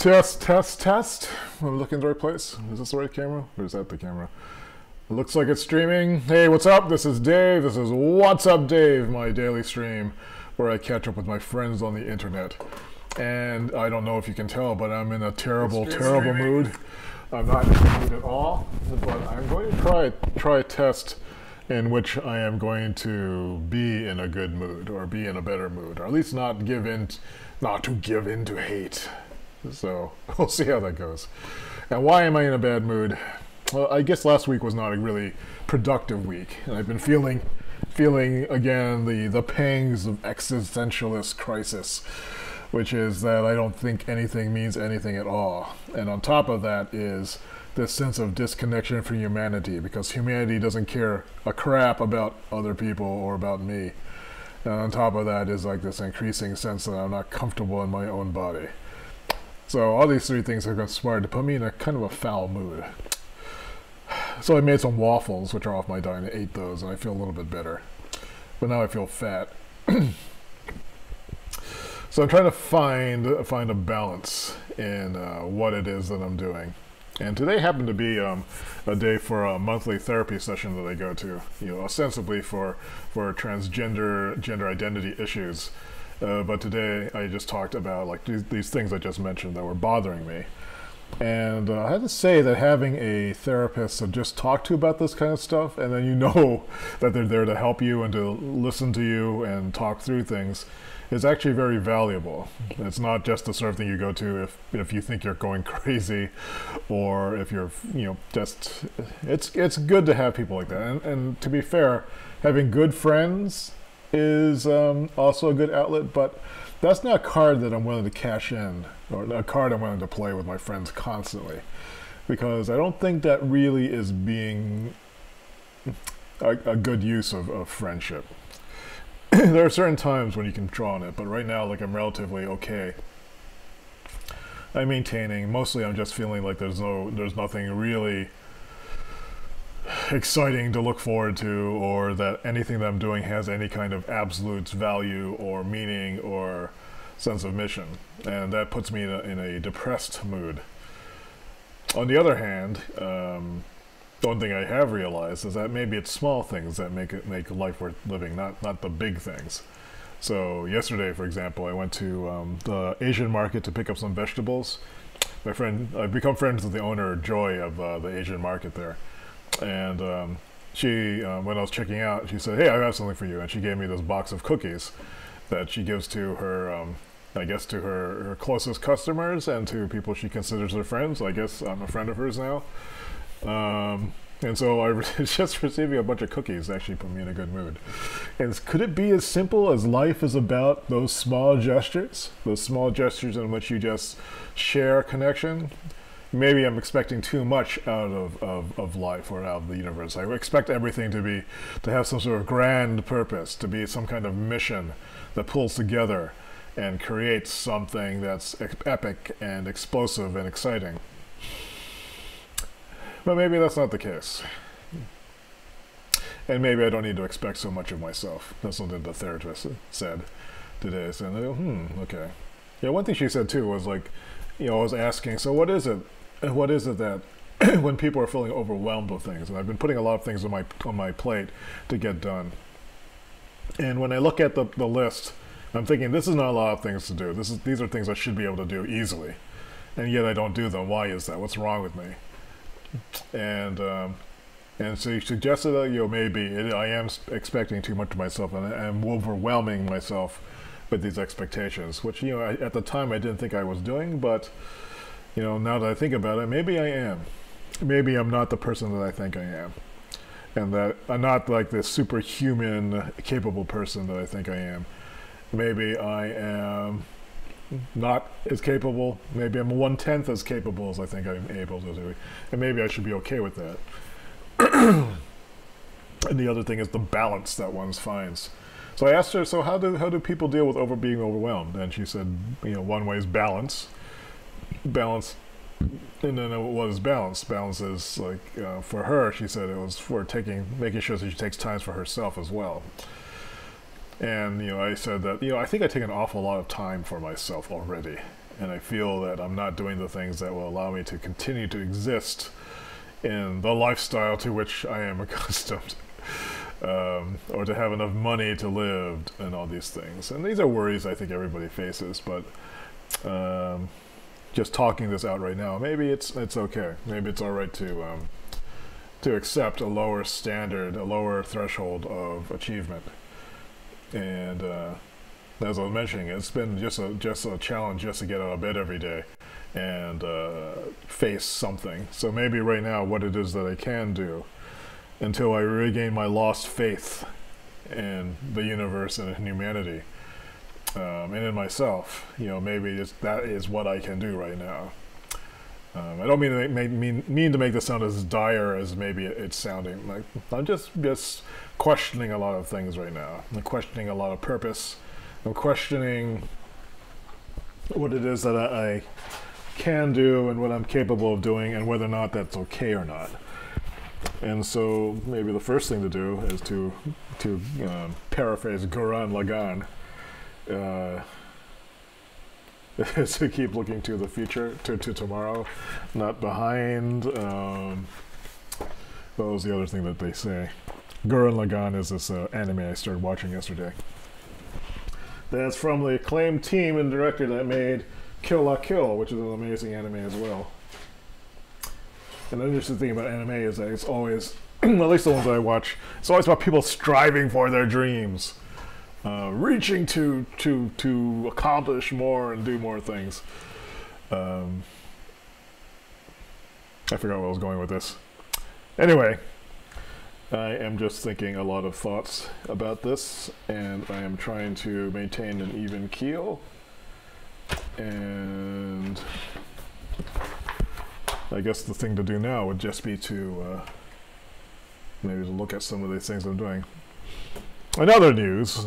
Test, test, test. Am I looking in the right place? Is this the right camera? Or is that the camera? It looks like it's streaming. Hey, what's up? This is Dave. This is What's Up Dave, my daily stream where I catch up with my friends on the internet. And I don't know if you can tell, but I'm in a terrible, terrible mood. I'm not in a mood at all, but I'm going to try a test in which I am going to be in a good mood, or be in a better mood, or at least not to give in to hate. So we'll see how that goes. And why am I in a bad mood? Well, I guess last week was not a really productive week, and I've been feeling again the pangs of existentialist crisis, which is that I don't think anything means anything at all. And on top of that is this sense of disconnection from humanity, because humanity doesn't care a crap about other people or about me. And on top of that is like this increasing sense that I'm not comfortable in my own body. So all these three things have conspired to put me in a kind of a foul mood. So I made some waffles, which are off my diet, and I ate those, and I feel a little bit better. But now I feel fat. So I'm trying to find a balance in what it is that I'm doing. And today happened to be a day for a monthly therapy session that I go to, ostensibly for gender identity issues. But today I just talked about like these things I just mentioned that were bothering me. And I have to say that having a therapist to just talk to about this kind of stuff, and then you know that they're there to help you and to listen to you and talk through things, is actually very valuable. It's not just the sort of thing you go to if you think you're going crazy, or if you're just it's good to have people like that. And to be fair, having good friends is also a good outlet, but that's not a card that I'm willing to cash in, or a card I'm willing to play with my friends constantly, because I don't think that really is being a good use of friendship. There are certain times when you can draw on it, but right now, like, I'm relatively okay. I'm maintaining. Mostly I'm just feeling like there's nothing really exciting to look forward to, or that anything that I'm doing has any kind of absolute value or meaning or sense of mission, and that puts me in a depressed mood. On the other hand, one thing I have realized is that maybe it's small things that make life worth living, not the big things. So yesterday, for example, I went to the Asian market to pick up some vegetables. I've become friends with the owner, Joy, of the Asian market there. And she, when I was checking out, she said, "Hey, I have something for you." And she gave me this box of cookies that she gives to her, I guess, to her closest customers and to people she considers her friends. I guess I'm a friend of hers now. And so I just receiving a bunch of cookies actually put me in a good mood. And could it be as simple as life is about those small gestures in which you just share connection? Maybe I'm expecting too much out of life or out of the universe. I expect everything to have some sort of grand purpose, to be some kind of mission that pulls together and creates something that's epic and explosive and exciting. But maybe that's not the case. And maybe I don't need to expect so much of myself. That's something the therapist said today. So I go, okay. Yeah, one thing she said too was like, I was asking, so what is it that when people are feeling overwhelmed with things, and I've been putting a lot of things on my plate to get done. And when I look at the list, I'm thinking this is not a lot of things to do. These are things I should be able to do easily. And yet I don't do them. Why is that? What's wrong with me? And so you suggested that maybe I am expecting too much of myself, and I'm overwhelming myself with these expectations, which at the time I didn't think I was doing, but now that I think about it, maybe I am. Maybe I'm not the person that I think I am, and that I'm not like this superhuman capable person that I think I am. Maybe I am not as capable. Maybe I'm 1/10 as capable as I think I'm able to do, and maybe I should be okay with that. And the other thing is the balance that one finds. So I asked her, so how do people deal with being overwhelmed? And she said, one way is balance. And then what is balance? Balance is like, for her, she said it was for making sure that she takes time for herself as well. And I said that I think I take an awful lot of time for myself already, and I feel that I'm not doing the things that will allow me to continue to exist in the lifestyle to which I am accustomed, or to have enough money to live, and all these things. And these are worries I think everybody faces, but just talking this out right now, maybe it's okay. Maybe it's all right to accept a lower standard, a lower threshold of achievement. And as I was mentioning, it's been just a challenge just to get out of bed every day and face something. So maybe right now what it is that I can do until I regain my lost faith in the universe and in humanity, and in myself, maybe that is what I can do right now. I don't mean to make this sound as dire as maybe it's sounding. Like, I'm just questioning a lot of things right now. I'm questioning a lot of purpose. I'm questioning what it is that I can do and what I'm capable of doing, and whether or not that's okay or not. And so maybe the first thing to do is to paraphrase Gurren Lagann, is to keep looking to the future, to tomorrow, not behind. What was the other thing that they say? Gurren Lagann is this anime I started watching yesterday. That's from the acclaimed team and director that made Kill La Kill, which is an amazing anime as well. And the interesting thing about anime is that it's always, at least the ones that I watch, it's always about people striving for their dreams, reaching to accomplish more and do more things. I forgot where I was going with this. Anyway, I am just thinking a lot of thoughts about this, and I am trying to maintain an even keel. And I guess the thing to do now would just be to maybe to look at some of these things I'm doing. In other news,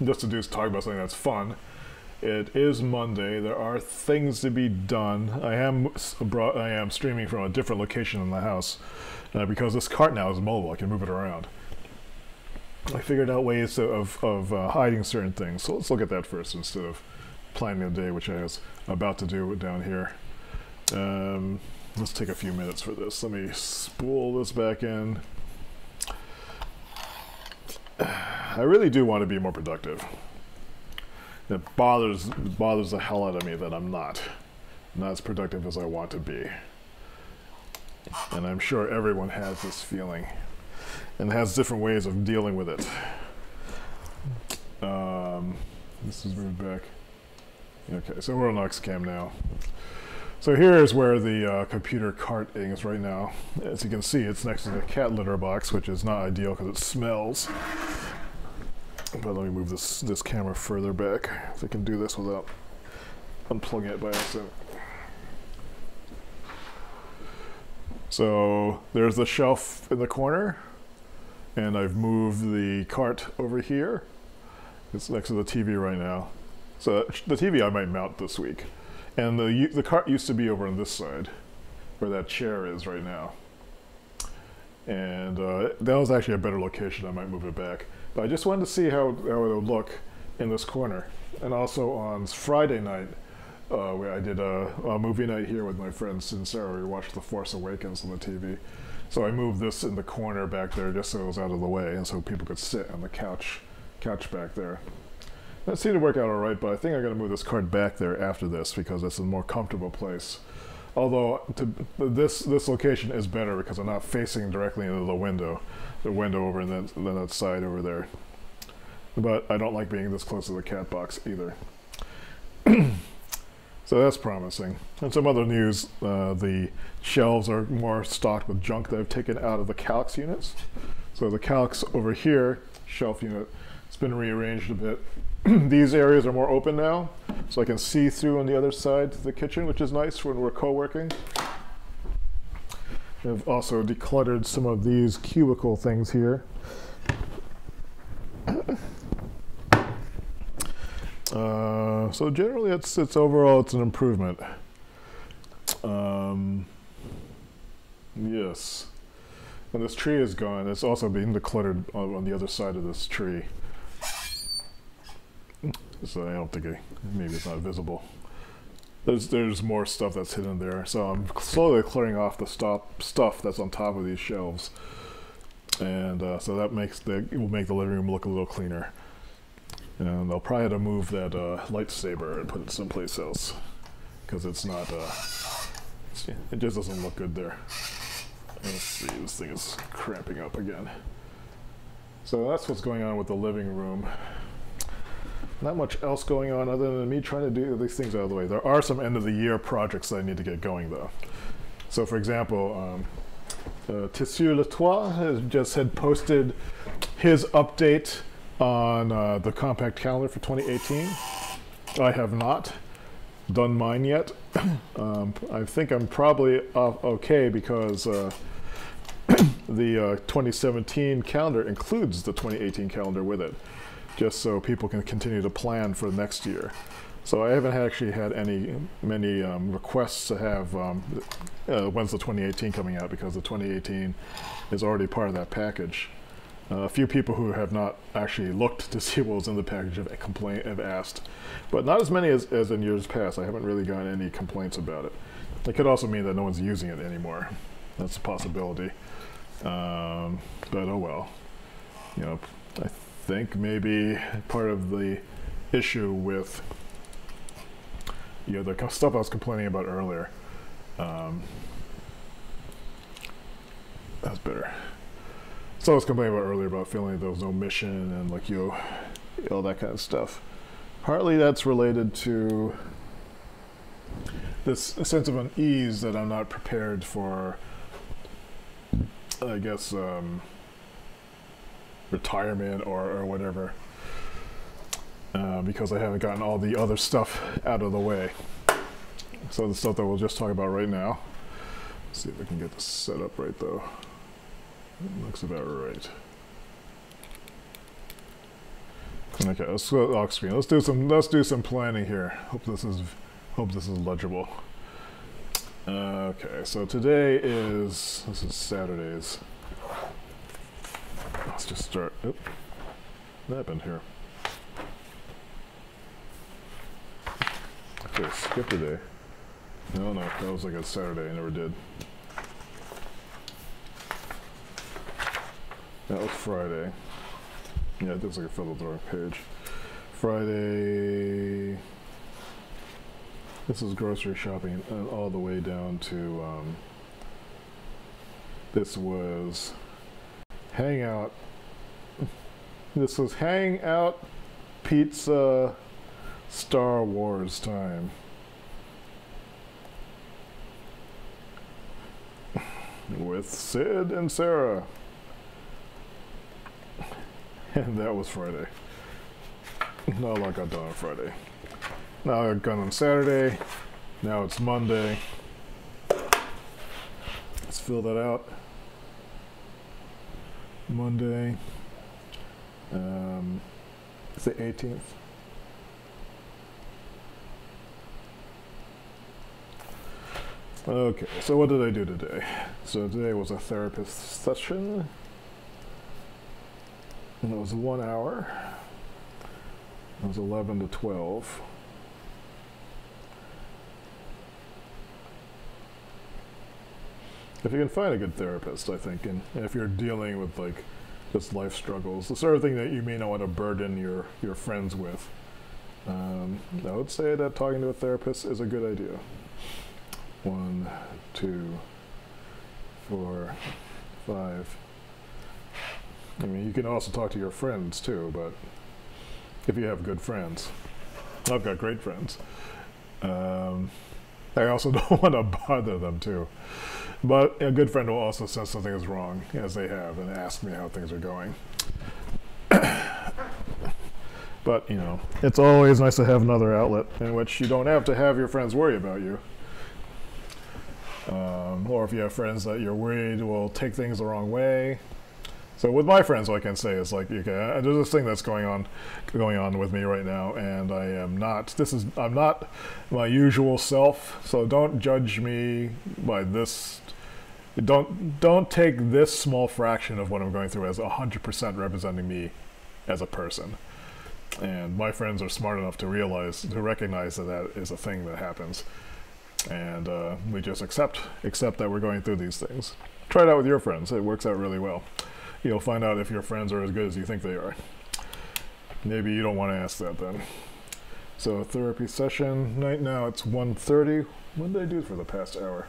just to talk about something that's fun. It is Monday. There are things to be done. I am streaming from a different location in the house because this cart now is mobile. I can move it around. I figured out ways of hiding certain things. So let's look at that first instead of planning the day, which I was about to do down here. Let's take a few minutes for this. Let me spool this back in. I really do want to be more productive. It bothers the hell out of me that I'm not as productive as I want to be. And I'm sure everyone has this feeling and has different ways of dealing with it. This is moved back. Okay, so we're on Oxcam now. So here is where the computer cart is right now. As you can see, it's next to the cat litter box, which is not ideal because it smells. But let me move this camera further back, if I can do this without unplugging it by accident. So there's the shelf in the corner, and I've moved the cart over here. It's next to the TV right now. So the TV I might mount this week. And the cart used to be over on this side, where that chair is right now. And that was actually a better location. I might move it back. But I just wanted to see how it would look in this corner. And also on Friday night, where I did a movie night here with my friend Sincero. We watched The Force Awakens on the TV. So I moved this in the corner back there just so it was out of the way, and so people could sit on the couch back there. That seemed to work out all right, but I think I'm going to move this cart back there after this because it's a more comfortable place. Although this location is better because I'm not facing directly into the window over in that side over there. But I don't like being this close to the cat box either. So that's promising. And some other news, the shelves are more stocked with junk that I've taken out of the Calx units. So the Calx over here, shelf unit, it's been rearranged a bit. These areas are more open now, so I can see through on the other side to the kitchen, which is nice when we're co-working. I've also decluttered some of these cubicle things here. So generally, it's overall it's an improvement. Yes, and this tree is gone. It's also being decluttered on the other side of this tree. So I don't think maybe it's not visible. There's more stuff that's hidden there. So I'm slowly clearing off the stuff that's on top of these shelves, and so that it will make the living room look a little cleaner. And I'll probably have to move that lightsaber and put it someplace else, because it's not. It just doesn't look good there. Let's see, this thing is cramping up again. So that's what's going on with the living room. Not much else going on other than me trying to do these things out of the way. There are some end of the year projects that I need to get going though. So for example, Tissu Le Toit had posted his update on the compact calendar for 2018. I have not done mine yet. I think I'm probably okay because the 2017 calendar includes the 2018 calendar with it, just so people can continue to plan for next year. So I haven't actually had many requests to have when's the 2018 coming out, because the 2018 is already part of that package. A few people who have not actually looked to see what was in the package have asked, but not as many as in years past. I haven't really gotten any complaints about it. It could also mean that no one's using it anymore. That's a possibility. But oh well. You know, I think maybe part of the issue with the stuff I was complaining about earlier. That's better. So I was complaining about earlier about feeling like there was no mission and like all that kind of stuff. Partly that's related to this sense of unease that I'm not prepared for, I guess, retirement or whatever, because I haven't gotten all the other stuff out of the way. So the stuff that we'll just talk about right now. Let's see if I can get this set up right though. It looks about right. Okay, let's go off screen. Let's do some planning here. Hope this is legible. Okay, so this is Saturdays. Let's just start. Oop, what happened here? Okay, skip a day. No, that was like a Saturday. I never did. That was Friday. Yeah, it looks like I filled out the wrong page. Friday. This is grocery shopping all the way down to. This was hangout. This was hangout pizza Star Wars time. With Sid and Sarah. And that was Friday. Not a lot got done on Friday. Now I got done on Saturday. Now it's Monday. Let's fill that out. Monday. It's the 18th. Okay, so what did I do today? So today was a therapist session. And it was 1 hour. It was 11 to 12. If you can find a good therapist, I think, and if you're dealing with like just life struggles, the sort of thing that you may not want to burden your friends with, I would say that talking to a therapist is a good idea. 1, 2, 4, 5. I mean, you can also talk to your friends too, but if you have good friends. I've got great friends. I also don't want to bother them too. But a good friend will also sense something is wrong, as they have, and ask me how things are going. But, it's always nice to have another outlet in which you don't have to have your friends worry about you. Or if you have friends that you're worried will take things the wrong way. So with my friends, what I can say is like, okay, there's this thing that's going on with me right now, and I'm not my usual self. So don't judge me by this. Don't take this small fraction of what I'm going through as 100% representing me as a person. And my friends are smart enough to recognize that that is a thing that happens. And we just accept that we're going through these things. Try it out with your friends. It works out really well. You'll find out if your friends are as good as you think they are. Maybe you don't want to ask that then. So therapy session, right now it's 1:30. When did I do it for the past hour?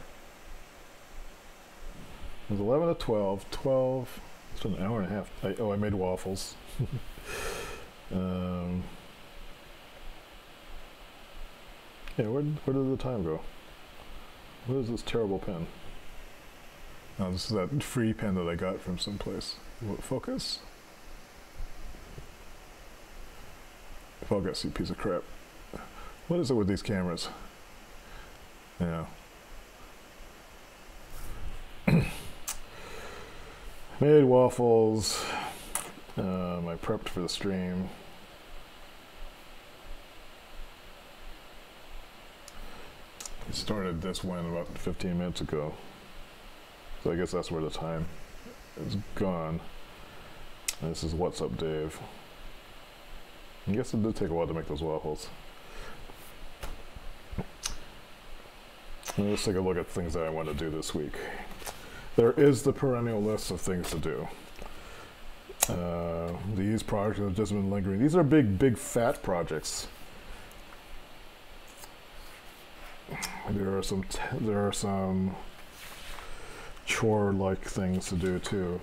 It was 11 to 12. 12, it's been an hour and a half. I made waffles. Yeah, where did the time go? What is this terrible pen? Oh, this is that free pen that I got from someplace. What, focus? Focus, you piece of crap. What is it with these cameras? Yeah. Made waffles. I prepped for the stream. I started this one about 15 minutes ago. So I guess that's where the time is gone. And this is What's Up, Dave. I guess it did take a while to make those waffles. Let's take a look at things that I want to do this week. There is the perennial list of things to do. These projects have just been lingering. These are big fat projects. There are some chore-like things to do too.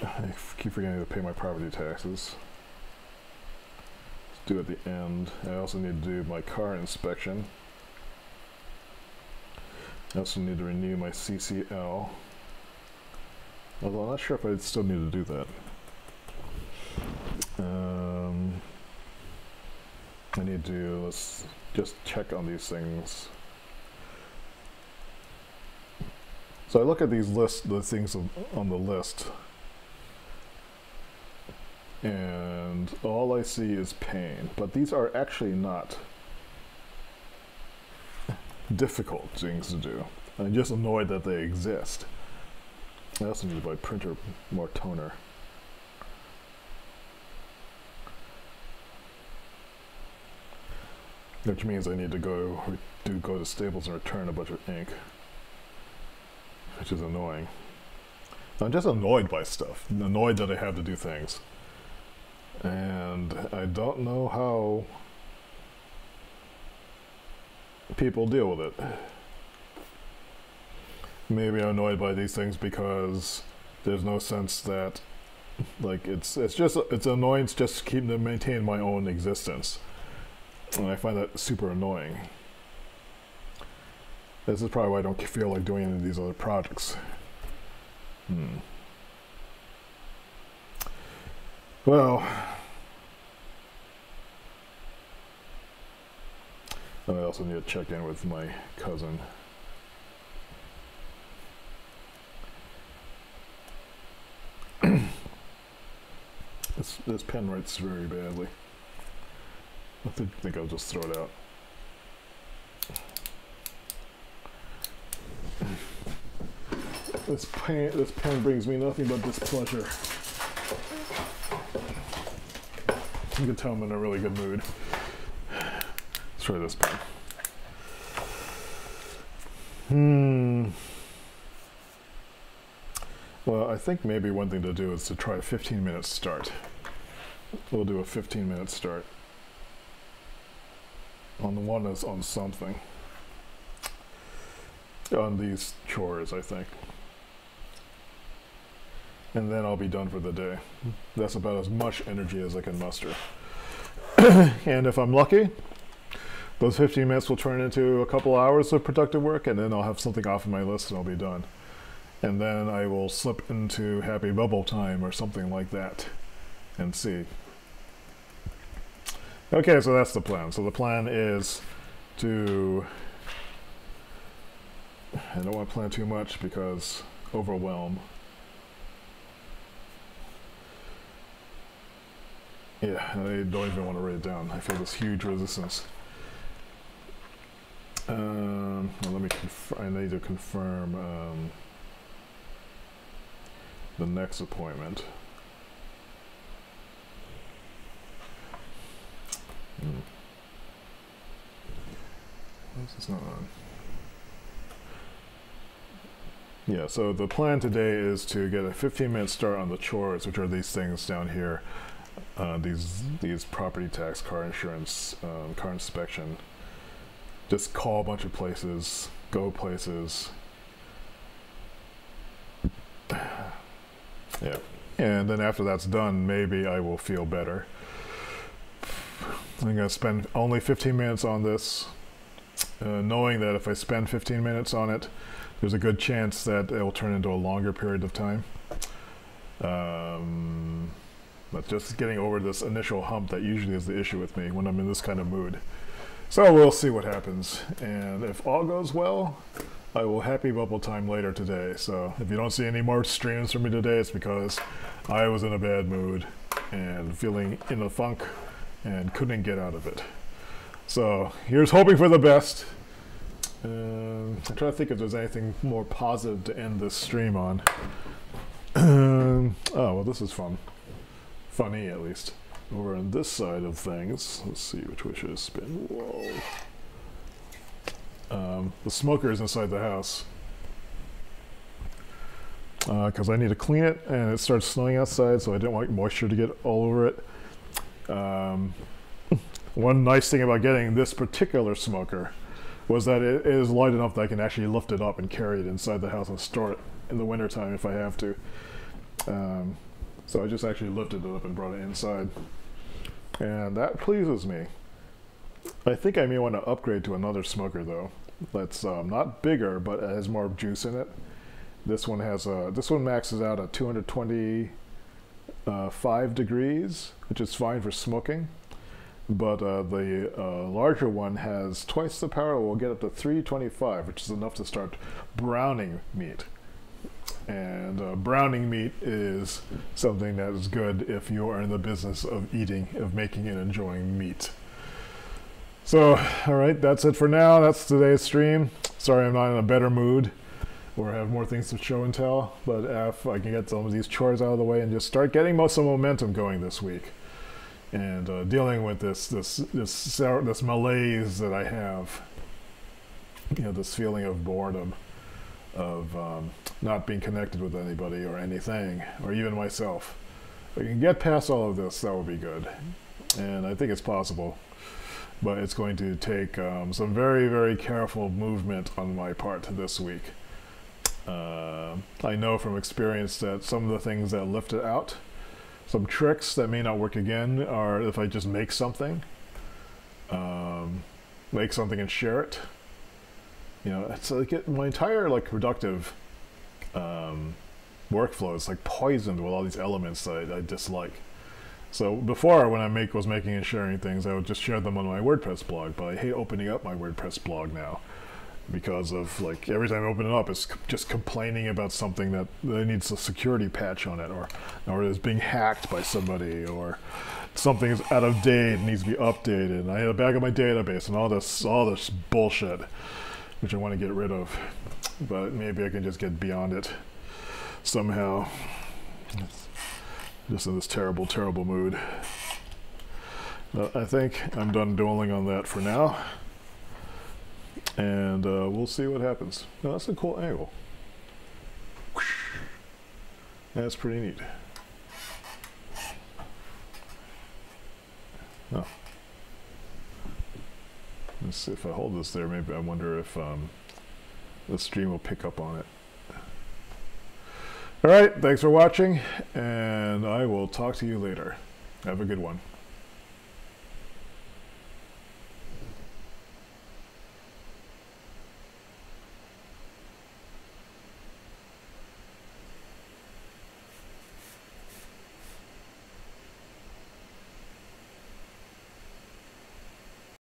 I keep forgetting to pay my property taxes. Let's do at the end. I also need to do my car inspection. I also need to renew my CCL. Although I'm not sure if I still need to do that. I need to, let's just check on these things. So I look at these lists, the things on the list, and all I see is pain. But these are actually not difficult things to do. I'm just annoyed that they exist. I also need to buy printer more toner. Which means I need to go to Staples and return a bunch of ink. Which is annoying. I'm just annoyed by stuff. I'm annoyed that I have to do things. And I don't know how people deal with it. Maybe I'm annoyed by these things because there's no sense that, like, it's annoyance just to maintain my own existence. And I find that super annoying. This is probably why I don't feel like doing any of these other projects. Well, I also need to check in with my cousin. This pen writes very badly. I think I'll just throw it out. This pen brings me nothing but displeasure. You can tell I'm in a really good mood. Let's try this pen. Well, I think maybe one thing to do is to try a 15-minute start. We'll do a 15-minute start on the one that's on something. On these chores, I think. And then I'll be done for the day. That's about as much energy as I can muster. And if I'm lucky, those 15 minutes will turn into a couple hours of productive work, and then I'll have something off of my list and I'll be done. And then I will slip into happy bubble time or something like that and see. Okay, so that's the plan. So the plan is to, I don't want to plan too much because overwhelm. Yeah, I don't even want to write it down. I feel this huge resistance. Well, let me I need to confirm the next appointment. This is not on. Yeah, so the plan today is to get a 15-minute start on the chores, which are these things down here. These property tax, car insurance, car inspection. Just call a bunch of places, go places. Yeah, and then after that's done, maybe I will feel better. I'm going to spend only 15 minutes on this, knowing that if I spend 15 minutes on it, there's a good chance that it will turn into a longer period of time. But just getting over this initial hump that usually is the issue with me when I'm in this kind of mood. So we'll see what happens. And if all goes well, I will happy bubble time later today. So if you don't see any more streams from me today, it's because I was in a bad mood and feeling in a funk and couldn't get out of it. So here's hoping for the best. I'm trying to think if there's anything more positive to end this stream on. Oh, well, this is fun. Funny, at least. Over on this side of things, let's see which way should I spin. Whoa. The smoker is inside the house. Because I need to clean it, and it starts snowing outside, so I didn't want moisture to get all over it. One nice thing about getting this particular smoker was that it is light enough that I can actually lift it up and carry it inside the house and store it in the wintertime if I have to. So I just actually lifted it up and brought it inside. And that pleases me. I think I may want to upgrade to another smoker though. That's not bigger, but it has more juice in it. This one has this one maxes out at 225 degrees, which is fine for smoking. But the larger one has twice the power. We'll get up to 325, which is enough to start browning meat. And browning meat is something that is good if you are in the business of eating, of making and enjoying meat. So, all right, that's it for now. That's today's stream. Sorry I'm not in a better mood or have more things to show and tell, but if I can get some of these chores out of the way and just start getting some momentum going this week and dealing with this malaise that I have, you know, this feeling of boredom, of not being connected with anybody or anything, or even myself. If I can get past all of this, that would be good. And I think it's possible. But it's going to take some very, very careful movement on my part this week. I know from experience that some of the things that lift it out, some tricks that may not work again, are if I just make something and share it. You know, it's like my entire productive workflow is like poisoned with all these elements that I dislike. So before, when I was making and sharing things, I would just share them on my WordPress blog. But I hate opening up my WordPress blog now because of every time I open it up, it's just complaining about something that needs a security patch on it, or is being hacked by somebody, or something is out of date and needs to be updated. And I had a bag of my database and all this bullshit, which I want to get rid of, but maybe I can just get beyond it somehow. Just in this terrible, terrible mood. I think I'm done dwelling on that for now, and we'll see what happens. Oh, that's a cool angle. That's pretty neat. Oh. Let's see if I hold this there. Maybe I wonder if the stream will pick up on it. All right, thanks for watching, and I will talk to you later. Have a good one.